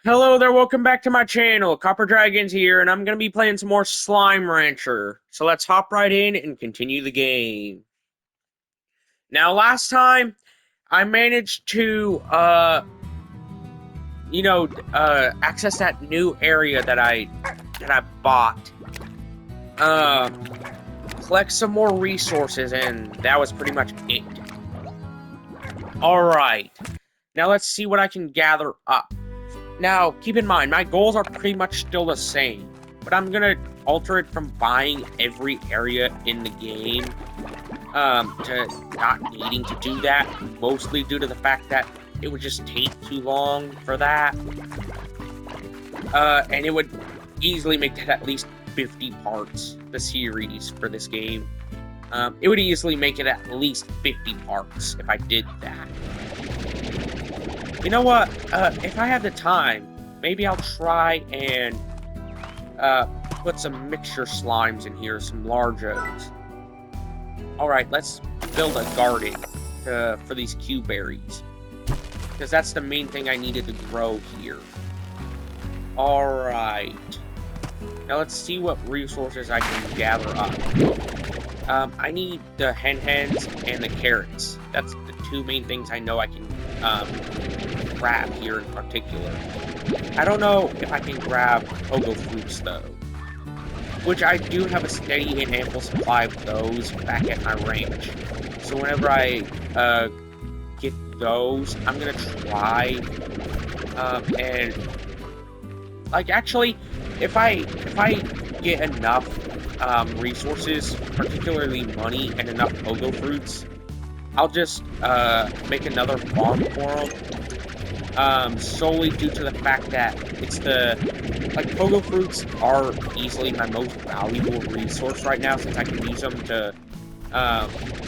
Hello there, welcome back to my channel. Copper Dragons here, and I'm going to be playing some more Slime Rancher. So let's hop right in and continue the game. Now, last time, I managed to, access that new area that I bought. Uh, Collect some more resources, and that was pretty much it. Alright, now let's see what I can gather up. Now, keep in mind, my goals are pretty much still the same, but I'm gonna alter it from buying every area in the game to not needing to do that, mostly due to the fact that it would just take too long for that. And it would easily make that at least 50 parts, the series for this game. It would easily make it at least 50 parts if I did that. You know what? If I have the time, maybe I'll try and put some mixture slimes in here, some largos. Alright, let's build a garden for these Q-berries. Because that's the main thing I needed to grow here. Alright. Now let's see what resources I can gather up. I need the hens and the carrots. That's the two main things I know I can grab here in particular. I don't know if I can grab pogo fruits though, which I do have a steady and ample supply of those back at my ranch. So whenever I get those, I'm gonna try and actually, if I get enough resources, particularly money and enough pogo fruits, I'll just make another farm for them. Solely due to the fact that it's pogo fruits are easily my most valuable resource right now, since I can use them to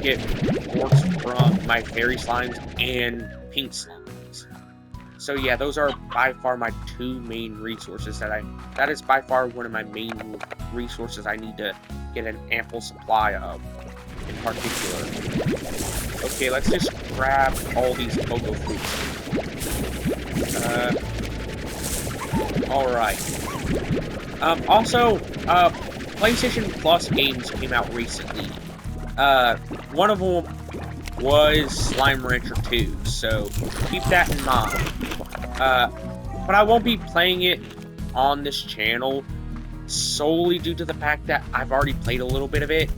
get quartz from my fairy slimes and pink slimes. So yeah, those are by far my two main resources that is by far one of my main resources I need to get an ample supply of in particular. Okay, let's just grab all these pogo fruits. Alright. Also, PlayStation Plus games came out recently. One of them was Slime Rancher 2, so keep that in mind. But I won't be playing it on this channel solely due to the fact that I've already played a little bit of it,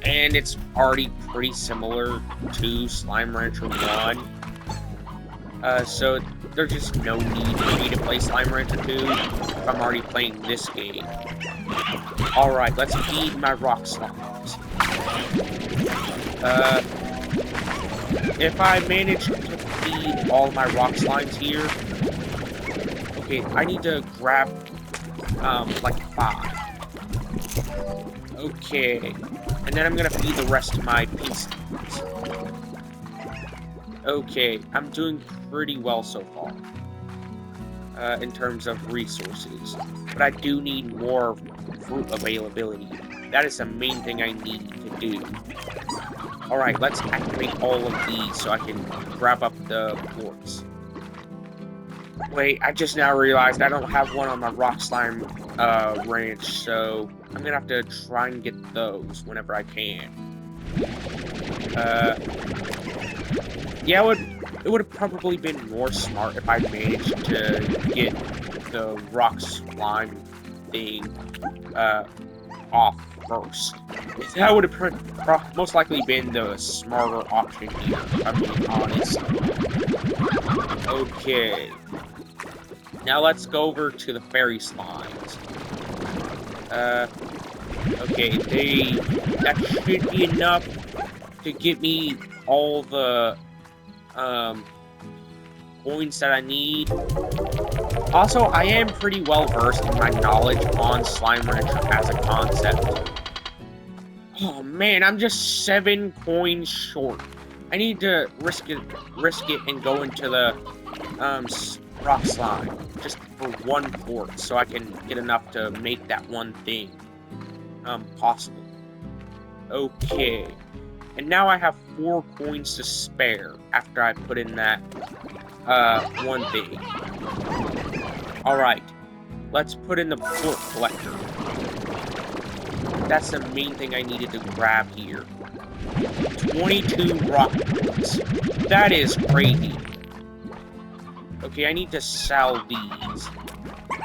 and it's already pretty similar to Slime Rancher 1. So there's just no need for me to play Slime Rancher 2 if I'm already playing this game. Alright, let's feed my rock slimes. If I manage to feed all my rock slimes here, okay, I need to grab, 5. Okay, and then I'm gonna feed the rest of my pink slimes. Okay, I'm doing pretty well so far, in terms of resources, but I do need more fruit availability. That is the main thing I need to do. Alright, let's activate all of these so I can grab up the quartz. Wait, I just now realized I don't have one on my rock slime ranch, so I'm gonna have to try and get those whenever I can. Yeah, it would have probably been more smart if I managed to get the rock slime thing off first. That would have most likely been the smarter option here, if I'm being honest. Okay. Now let's go over to the fairy slimes. Okay, that should be enough to get me all the coins that I need. Also, I am pretty well versed in my knowledge on Slime Rancher as a concept. Oh man, I'm just 7 coins short. I need to risk it and go into the rock slime just for 1 quartz, so I can get enough to make that one thing possible. Okay. And now I have 4 coins to spare after I put in that one thing. Alright, let's put in the port collector. That's the main thing I needed to grab here. 22 rockets. That is crazy. Okay, I need to sell these.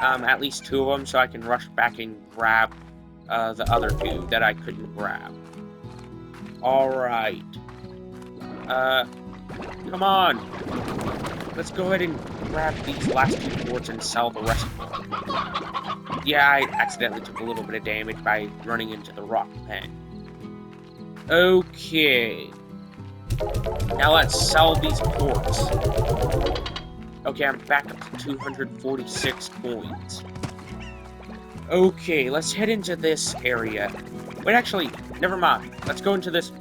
At least 2 of them, so I can rush back and grab the other 2 that I couldn't grab. Alright. Come on. Let's go ahead and grab these last 2 ports and sell the rest of them. Yeah, I accidentally took a little bit of damage by running into the rock pen. Okay. Now let's sell these ports. Okay, I'm back up to 246 coins. Okay, let's head into this area. Wait, actually, never mind. Let's go into this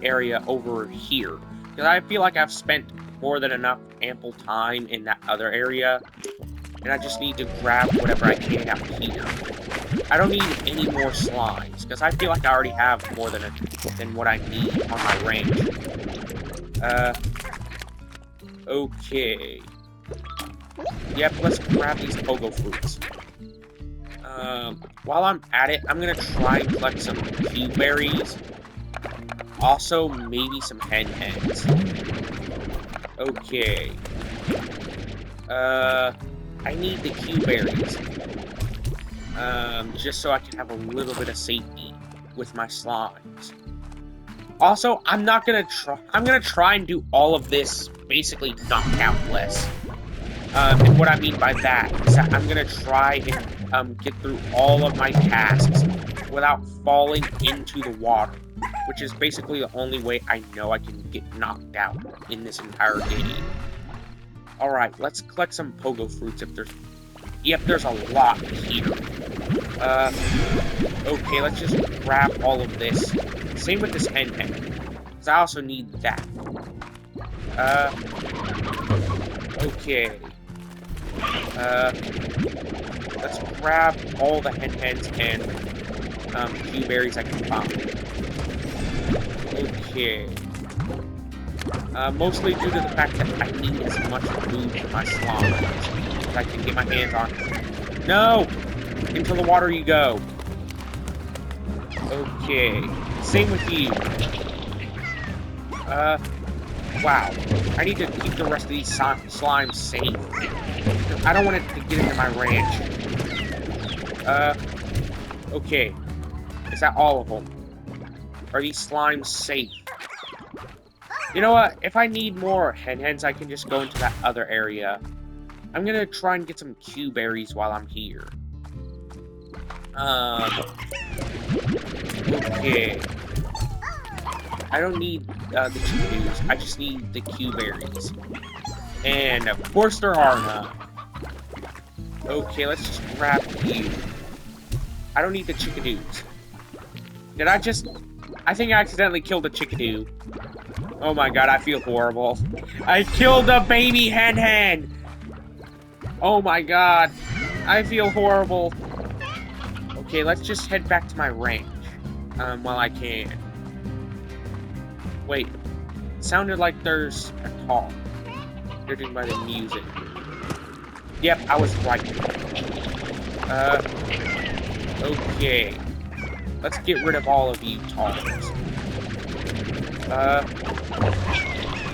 area over here. Because I feel like I've spent more than enough ample time in that other area. And I just need to grab whatever I can out here. I don't need any more slimes, because I feel like I already have more than what I need on my range. Okay. Yep, let's grab these pogo fruits. While I'm at it, I'm gonna try and collect some Q berries. Also, maybe some hen-hens. Okay. I need the Q berries. Just so I can have a little bit of safety with my slimes. Also, I'm gonna try and do all of this basically knockoutless. And what I mean by that is that I'm gonna try and get through all of my tasks without falling into the water, which is basically the only way I know I can get knocked out in this entire game. Alright, let's collect some pogo fruits if there's... Yep, there's a lot here. Okay, let's just grab all of this. Same with this hen-hen, because I also need that. Okay. Let's grab all the hen-hens and Q berries I can find. Okay. Mostly due to the fact that I need as much food for my slimes as I can get my hands on. No! Into the water you go. Okay. Same with you. Wow. I need to keep the rest of these slimes safe. I don't want it to get into my ranch. Okay. Is that all of them? Are these slimes safe? You know what? If I need more hen-hens, I can just go into that other area. I'm gonna try and get some Q berries while I'm here. Okay. I don't need the chickadoos. I just need the Q berries. And of course there are none. Okay, let's just grab you. I don't need the chickadoos. Did I just... I think I accidentally killed a chickadoo. Oh my god, I feel horrible. I killed a baby hen-hen! Oh my god. I feel horrible. Okay, let's just head back to my ranch. While I can. Wait. It sounded like there's a call. Judging by the music. Yep, I was right. Okay. Let's get rid of all of you talks.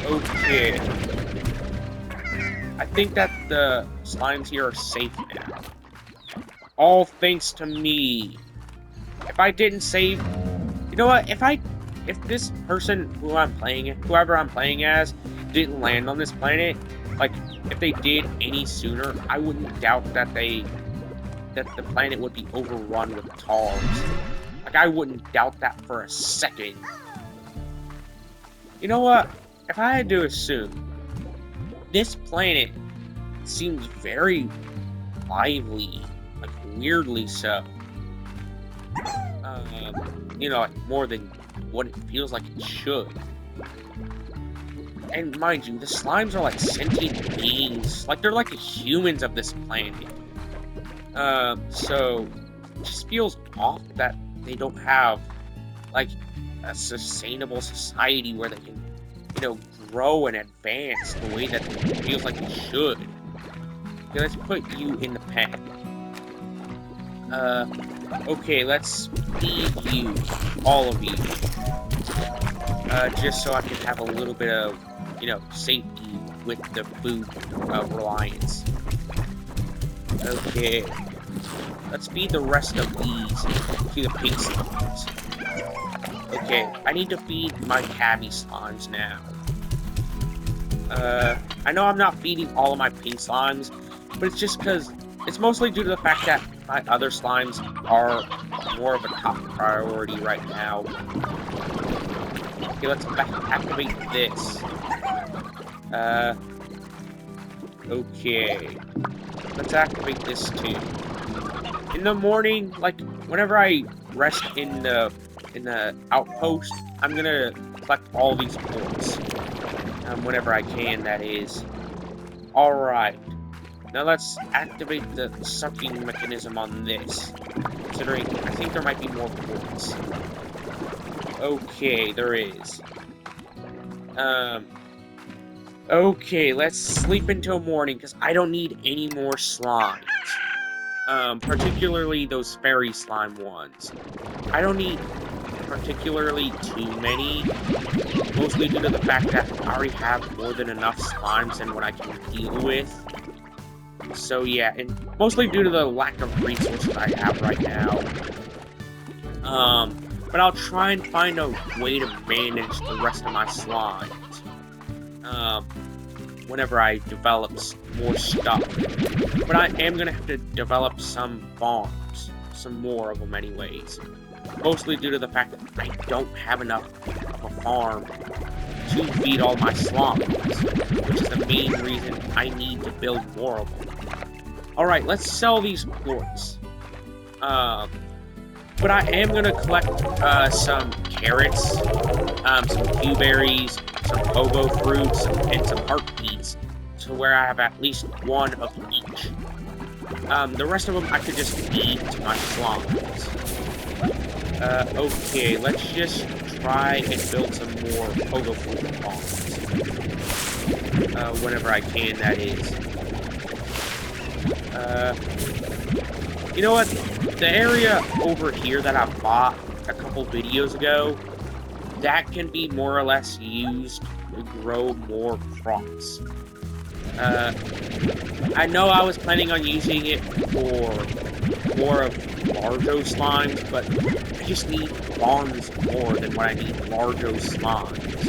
Okay. I think that the slimes here are safe now. All thanks to me. If I didn't save... You know what? If this person whoever I'm playing as, didn't land on this planet, like, if they did any sooner, I wouldn't doubt that the planet would be overrun with Tars. Like, I wouldn't doubt that for a second. You know what? If I had to assume, this planet seems very lively, like, weirdly so. You know, like, more than what it feels like it should. And mind you, the slimes are like sentient beings. Like, they're like the humans of this planet. So, it just feels off that they don't have, like, a sustainable society where they can, you know, grow and advance the way that it feels like they should. Okay, let's put you in the pen. Okay, let's feed you, all of you. Just so I can have a little bit of, safety with the food reliance. Okay. Let's feed the rest of these to the pink slimes. Okay, I need to feed my tabby slimes now. I know I'm not feeding all of my pink slimes, but it's just because it's mostly due to the fact that my other slimes are more of a top priority right now. Okay, let's activate this. Okay. Let's activate this too. In the morning, like, whenever I rest in the outpost, I'm gonna collect all these quartz. Whenever I can, that is. Alright. Now let's activate the sucking mechanism on this. Considering, I think there might be more quartz. Okay, there is. Okay, let's sleep until morning, because I don't need any more slimes. Particularly those fairy slime ones. I don't need particularly too many, mostly due to the fact that I already have more than enough slimes than what I can deal with. So yeah, and mostly due to the lack of resources I have right now. But I'll try and find a way to manage the rest of my slimes. Whenever I develop more stuff. But I am gonna have to develop some farms. Some more of them anyways. Mostly due to the fact that I don't have enough of a farm to feed all my slimes, which is the main reason I need to build more of them. Alright, let's sell these quartz. But I am gonna collect some carrots, some blueberries, some pogo fruits, and some heartbeats, to where I have at least one of each. The rest of them I could just feed to my slimes. Okay, let's just try and build some more pogo fruit farms. Whenever I can, that is. You know what? The area over here that I bought a couple videos ago, that can be more or less used to grow more crops. I know I was planning on using it for more of Largo slimes, but I just need farms more than what I need Largo slimes.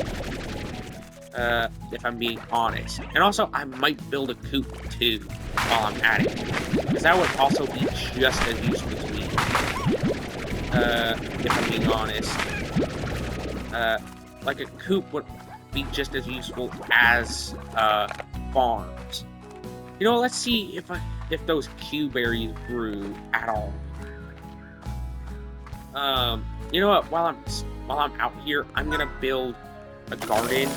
If I'm being honest. And also, I might build a coop too while I'm at it, because that would also be just as useful to me. If I'm being honest. Like a coop would be just as useful as farms. You know, let's see if those Q berries grew at all. You know what? While I'm out here, I'm gonna build a garden.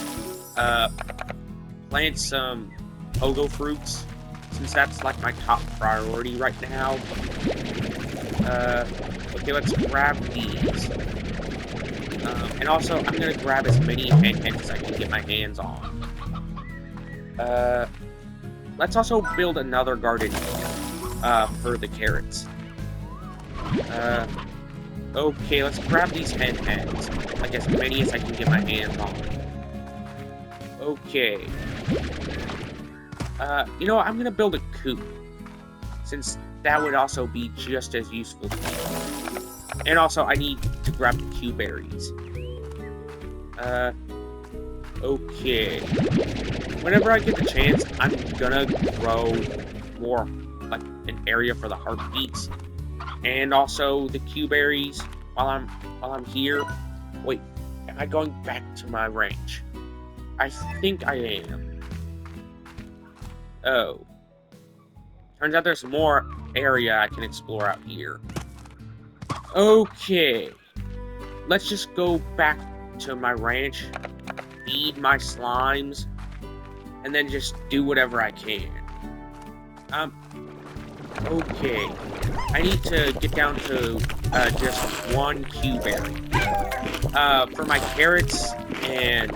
Plant some pogo fruits, since that's like my top priority right now. Okay, let's grab these. And also, I'm gonna grab as many hen as I can get my hands on. Let's also build another garden for the carrots. Okay, let's grab these hen-hens. Like as many as I can get my hands on. Okay. You know what? I'm gonna build a coop, since that would also be just as useful to me. And also, I need to grab the Q berries. Okay. Whenever I get the chance, I'm gonna grow more, like, an area for the heartbeats. And also the Q berries while I'm here. Wait, am I going back to my ranch? I think I am. Oh. Turns out there's more area I can explore out here. Okay. Let's just go back to my ranch, feed my slimes, and then just do whatever I can. Okay. I need to get down to just one Q berry. For my carrots and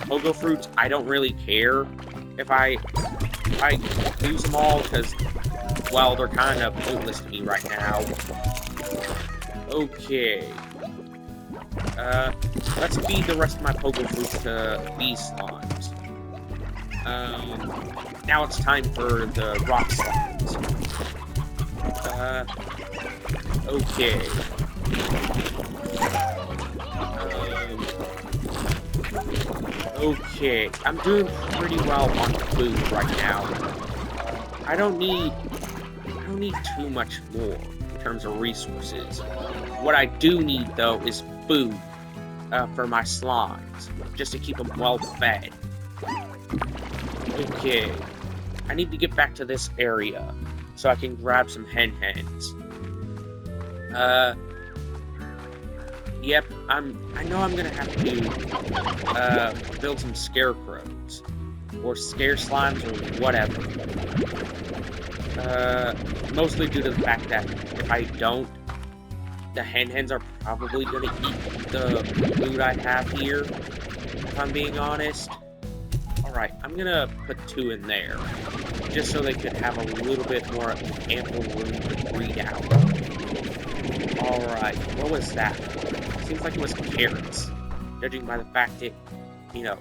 pogo fruits, I don't really care if I I lose them all because, well, they're kind of pointless to me right now. Okay. Let's feed the rest of my Pogo Fruits to these slimes. Now it's time for the rock slimes. Okay. Okay, I'm doing pretty well on food right now. I don't need too much more in terms of resources. What I do need, though, is food for my slimes, just to keep them well fed. Okay, I need to get back to this area so I can grab some hen-hens. Yep, I know I'm gonna have to build some scarecrows or scare slimes or whatever. Mostly due to the fact that if I don't, the hen-hens are probably gonna eat the food I have here, if I'm being honest. Alright, I'm gonna put 2 in there, just so they could have a little bit more ample room to breed out. Alright, what was that? Seems like it was carrots, judging by the fact it, you know,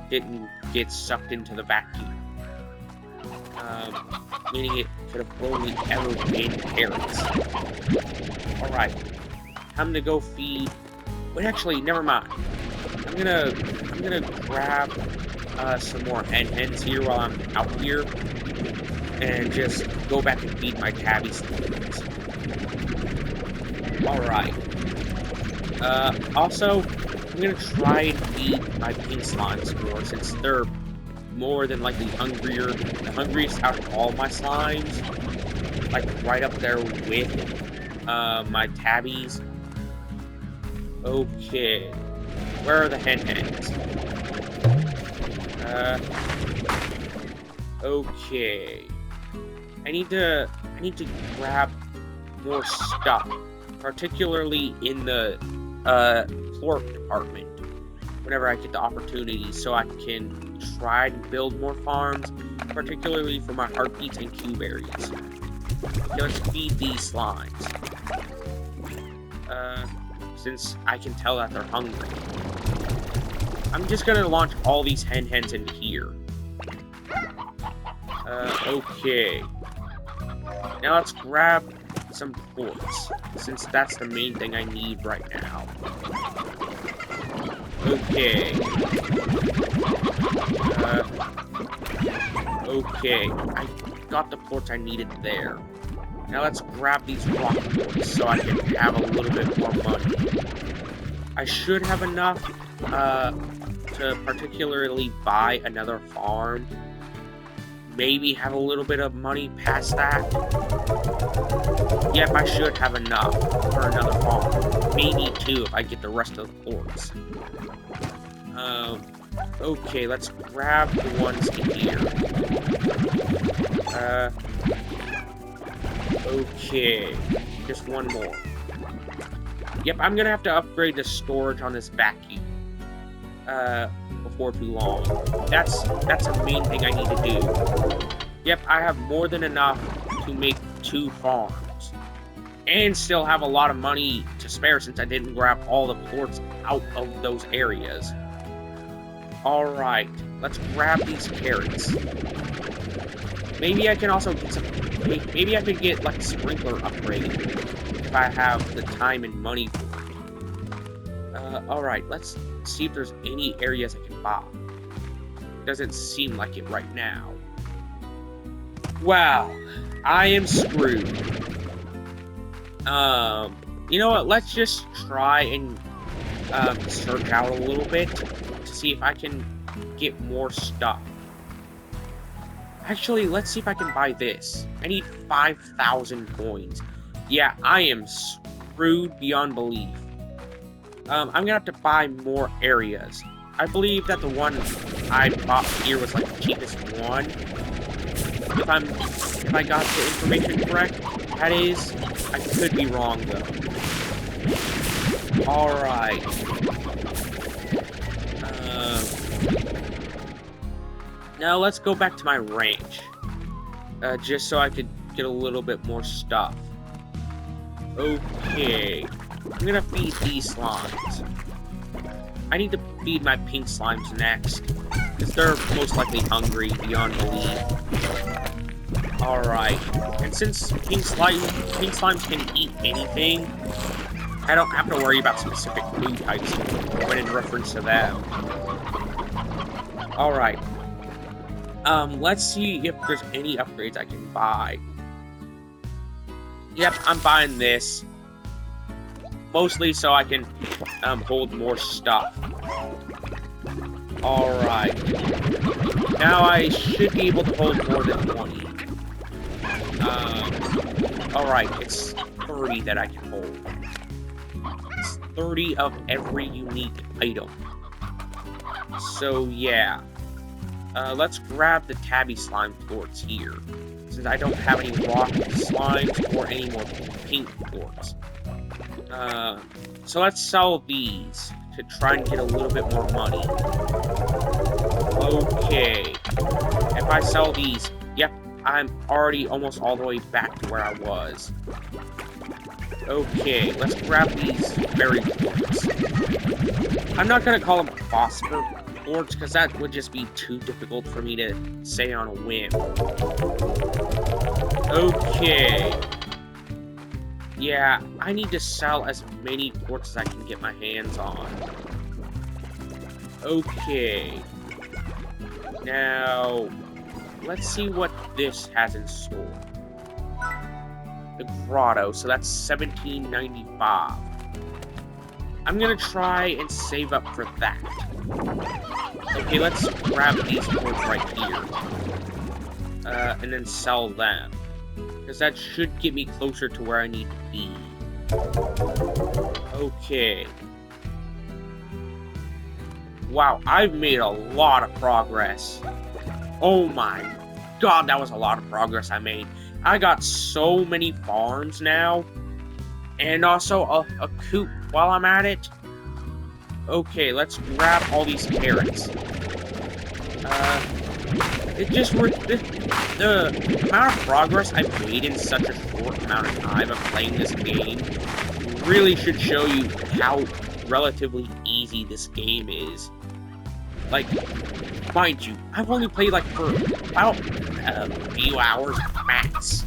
didn't get sucked into the vacuum. Meaning it could have only ever been carrots. Alright, time to go feed. Wait, actually, never mind. I'm gonna grab some more hen-hens here while I'm out here, and just go back and feed my tabby slimes. Alright. Also, I'm gonna try and feed my pink slimes more, since they're more than likely the hungriest out of all my slimes. Like, right up there with, my tabbies. Okay. Where are the hen-hens? Okay. I need to grab more stuff, particularly in the pork department, whenever I get the opportunity, so I can try to build more farms, particularly for my heartbeats and Q-berries. Let's feed these slimes. Since I can tell that they're hungry. I'm just gonna launch all these hen-hens into here. Okay. Now let's grab some ports, since that's the main thing I need right now. Okay. Okay. I got the ports I needed there. Now let's grab these rock ports so I can have a little bit more money. I should have enough to particularly buy another farm. Maybe have a little bit of money past that. Yep, I should have enough for another farm. Maybe 2 if I get the rest of the ports. Okay, let's grab the ones in here. Okay, just one more. Yep, I'm gonna have to upgrade the storage on this vacuum before too long. That's the main thing I need to do. Yep, I have more than enough to make 2 farms, and still have a lot of money to spare since I didn't grab all the ports out of those areas. Alright, let's grab these carrots. Maybe I can also get some... Maybe I could get, like, a sprinkler upgrade if I have the time and money for it. Alright, let's see if there's any areas I can buy. Doesn't seem like it right now. Wow, I am screwed. You know what, let's just try and search out a little bit to see if I can get more stuff. Actually, let's see if I can buy this. I need 5,000 coins. Yeah, I am screwed beyond belief. I'm gonna have to buy more areas. I believe that the one I bought here was like the cheapest one. If I got the information correct, that is, I could be wrong though. Alright. Now let's go back to my ranch. Just so I could get a little bit more stuff. Okay. I'm gonna feed these slimes. I need to feed my pink slimes next, because they're most likely hungry beyond belief. Alright. And since pink slimes can eat anything, I don't have to worry about specific food types when in reference to them. Alright. Let's see if there's any upgrades I can buy. Yep, I'm buying this. Mostly so I can hold more stuff. Alright. Now I should be able to hold more than 20. Alright, it's 30 that I can hold. It's 30 of every unique item. So yeah. Let's grab the tabby slime quartz here, since I don't have any rock slimes or any more pink quartz. So let's sell these to try and get a little bit more money. Okay. If I sell these, yep, I'm already almost all the way back to where I was. Okay, let's grab these berry quartz. I'm not gonna call them phosphor quartz, because that would just be too difficult for me to say on a whim. Okay. Yeah, I need to sell as many quartz as I can get my hands on. Okay. Now, let's see what this has in store. The grotto, so that's $17.95. I'm gonna try and save up for that. Okay, let's grab these quartz right here. And then sell them. Because that should get me closer to where I need to be. Okay. Wow, I've made a lot of progress. Oh my god, that was a lot of progress I made. I got so many farms now. And also a coop while I'm at it. Okay, let's grab all these carrots. The amount of progress I've made in such a short amount of time of playing this game really should show you how relatively easy this game is. Like, mind you, I've only played like for about a few hours max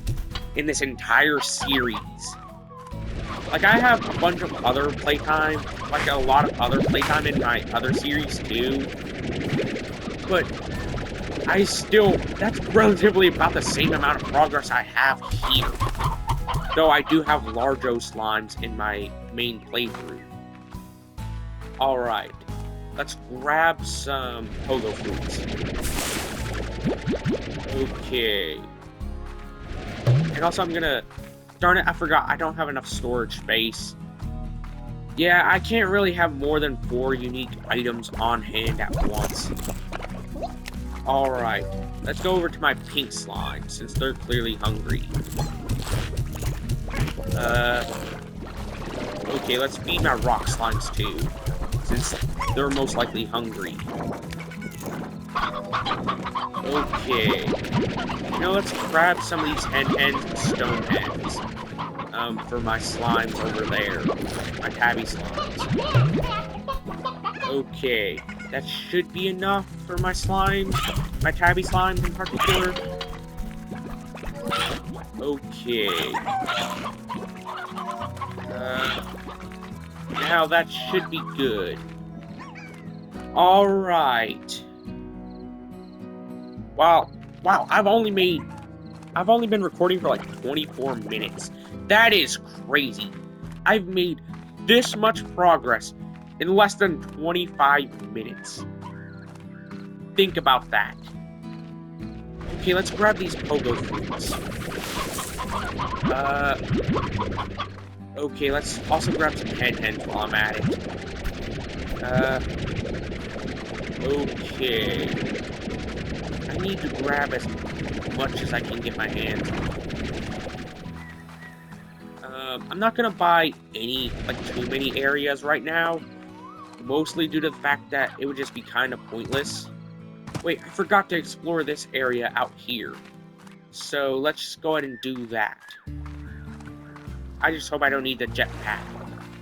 in this entire series. Like, I have a bunch of other playtime, like a lot of other playtime in my other series too, but that's relatively about the same amount of progress I have here. Though I do have Largo slimes in my main playthrough. Alright, let's grab some pogo fruits. Okay. And also I'm gonna... Darn it, I forgot, I don't have enough storage space. Yeah, I can't really have more than 4 unique items on hand at once. Alright, let's go over to my pink slime, since they're clearly hungry. Okay, let's feed my rock slimes too, since they're most likely hungry. Okay. Now let's grab some of these hens and stone hens. For my slimes over there. My tabby slimes. Okay. That should be enough for my slimes. My tabby slimes in particular. Okay. Now that should be good. Alright. Wow, I've only been recording for like 24 minutes. That is crazy. I've made this much progress in less than 25 minutes. Think about that. Okay, let's grab these pogo fruits. Okay, let's also grab some hens while I'm at it. Okay. I need to grab as much as I can get my hands on. I'm not gonna buy too many areas right now, mostly due to the fact that it would just be kind of pointless. Wait, I forgot to explore this area out here. So let's just go ahead and do that. I just hope I don't need the jetpack.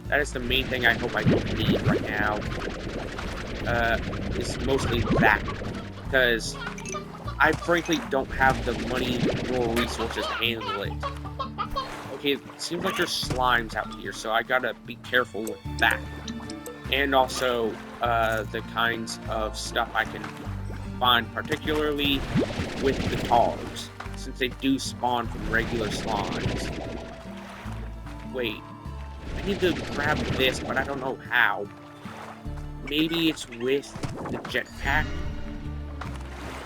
That is the main thing I hope I don't need right now. Is mostly that. Because I frankly don't have the money nor resources to handle it. Okay, it seems like there's slimes out here, so I gotta be careful with that. And also, the kinds of stuff I can find, particularly with the Targs, since they do spawn from regular slimes. Wait, I need to grab this, but I don't know how. Maybe it's with the jetpack?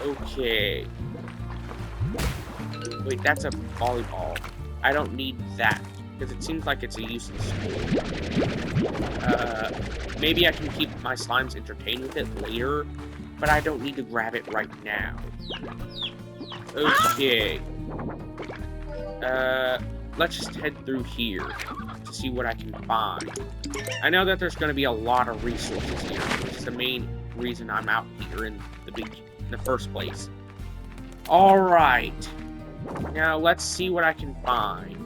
Okay. Wait, that's a volleyball. I don't need that, because it seems like it's a useless tool. Maybe I can keep my slimes entertained with it later, but I don't need to grab it right now. Okay. Let's just head through here to see what I can find. I know that there's going to be a lot of resources here, which is the main reason I'm out here in the first place. Alright. Now, let's see what I can find.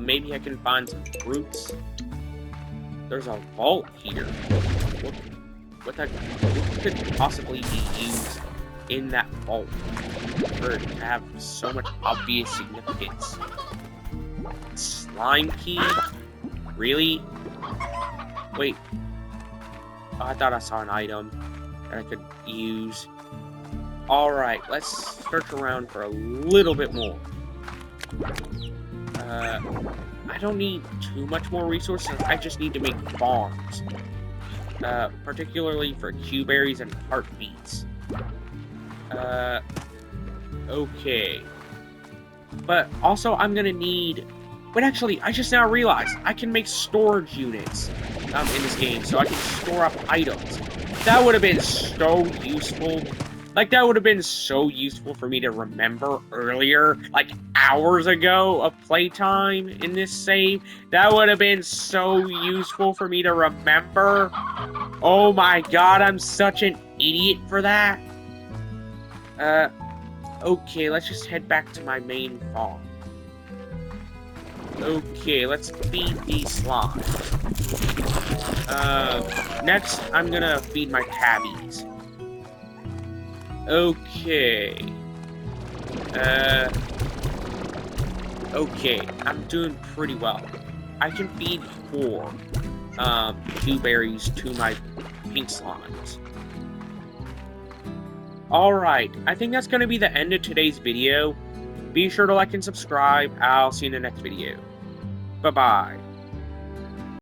Maybe I can find some fruits. There's a vault here. What could possibly be used in that vault for it to have so much obvious significance? Slime key? Really? Wait. Oh, I thought I saw an item that I could use. Alright, let's search around for a little bit more. I don't need too much more resources, I just need to make farms. Particularly for Q-berries and heartbeats. Okay. But also I'm gonna need... But actually, I just now realized I can make storage units in this game, so I can store up items. That would have been so useful. Like, that would have been so useful for me to remember earlier, like, hours ago of playtime in this save. That would have been so useful for me to remember. Oh my god, I'm such an idiot for that. Okay, let's just head back to my main farm. Okay, let's feed these slimes. Next, I'm gonna feed my tabbies. Okay. Okay, I'm doing pretty well. I can feed 4, Q-berries to my pink slimes. Alright, I think that's gonna be the end of today's video. Be sure to like and subscribe. I'll see you in the next video. Bye-bye.